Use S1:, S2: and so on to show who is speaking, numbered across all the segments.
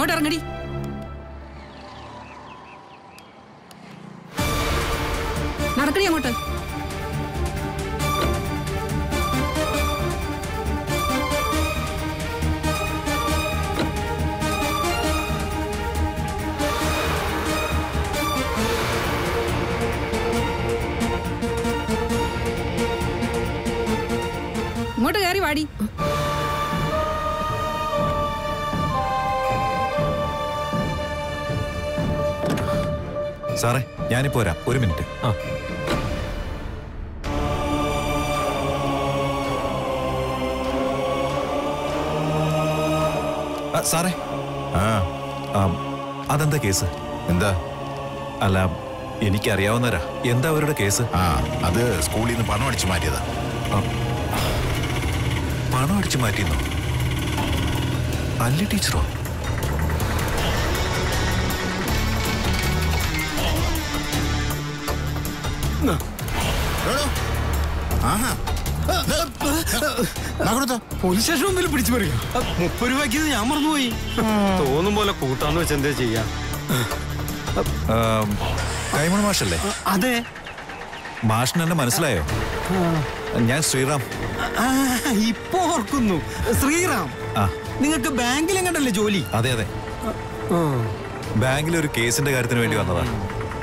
S1: ഇങ്ങോട്ട് ഇറങ്ങടി. നടക്കടി അങ്ങോട്ട്. ഇങ്ങോട്ട് കയറി വാടി.
S2: സാറേ ഞാനിപ്പോ വരാം, ഒരു മിനിറ്റ്. സാറേ അതെന്താ കേസ്?
S3: എന്താ?
S2: അല്ല എനിക്കറിയാവുന്നവരാ. എന്താ അവരുടെ കേസ്?
S3: അത് സ്കൂളിൽ നിന്ന് പണം അടിച്ചു മാറ്റിയതാ.
S2: പണം അടിച്ചു മാറ്റിയെന്നോ? അല്ല ടീച്ചറോ?
S4: പോലീസ് സ്റ്റേഷൻ മുമ്പിൽ പിടിച്ചു പറയാ. 30 രൂപയ്ക്ക് ഞാൻ മറന്നുപോയി. തോന്നും പോലെ കൂട്ടാന്ന് വെച്ച് എന്താ ചെയ്യാ?
S2: കൈമൺ മാഷല്ലേ?
S4: അതെ.
S2: മാഷിന് എന്നെ മനസ്സിലായോ? ഞാൻ ശ്രീറാം.
S4: ഇപ്പൊ ഓർക്കുന്നു. ശ്രീറാം, നിങ്ങൾക്ക് ബാങ്കിൽ എങ്ങോട്ടല്ലേ ജോലി?
S2: അതെ അതെ, ബാങ്കിലെ ഒരു കേസിന്റെ കാര്യത്തിന് വേണ്ടി വന്നതാ.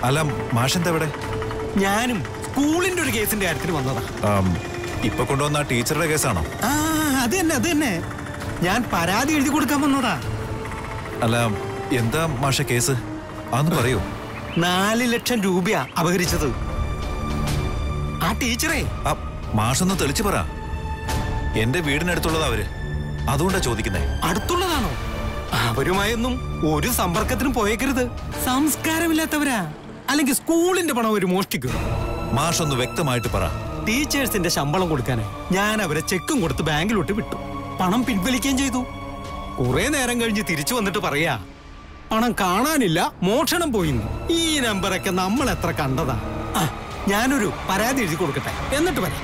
S2: അല്ല മാഷെന്താ ഇവിടെ?
S4: ഞാനും സ്കൂളിന്റെ ഒരു കേസിന്റെ കാര്യത്തിന് വന്നതാ.
S2: ഇപ്പൊ കൊണ്ടുവന്ന ടീച്ചറുടെ കേസാണോ?
S4: അത് തന്നെ അത് തന്നെ. ഞാൻ പരാതി എഴുതി കൊടുക്കാൻ വന്നതാ.
S2: അല്ല എന്താ മാഷ കേസ്? അതൊന്ന് പറയൂ.
S4: 4 ലക്ഷം രൂപയാ അപഹരിച്ചത് ആ ടീച്ചറെ.
S2: മാഷൊന്ന് തെളിച്ചു പറ. എന്റെ വീടിനടുത്തുള്ളതാ അവര്, അതുകൊണ്ടാ ചോദിക്കുന്നേ.
S4: അടുത്തുള്ളതാണോ? അവരുമായൊന്നും ഒരു സമ്പർക്കത്തിനും പോയേക്കരുത്. സംസ്കാരമില്ലാത്തവരാ. അല്ലെങ്കിൽ സ്കൂളിന്റെ പണം അവർ മോഷ്ടിക്കും.
S2: മാഷൊന്ന് വ്യക്തമായിട്ട് പറ.
S4: ടീച്ചേഴ്സിന്റെ ശമ്പളം കൊടുക്കാനേ ഞാൻ അവരെ ചെക്കും കൊടുത്ത് ബാങ്കിലോട്ട് വിട്ടു. പണം പിൻവലിക്കുകയും ചെയ്തു. കുറെ നേരം കഴിഞ്ഞ് തിരിച്ചു വന്നിട്ട് പറയാ പണം കാണാനില്ല, മോഷണം പോയിന്നു. ഈ നമ്പറൊക്കെ നമ്മൾ എത്ര കണ്ടതാ. ഞാനൊരു പരാതി എഴുതി കൊടുക്കട്ടെ, എന്നിട്ട് വരാം.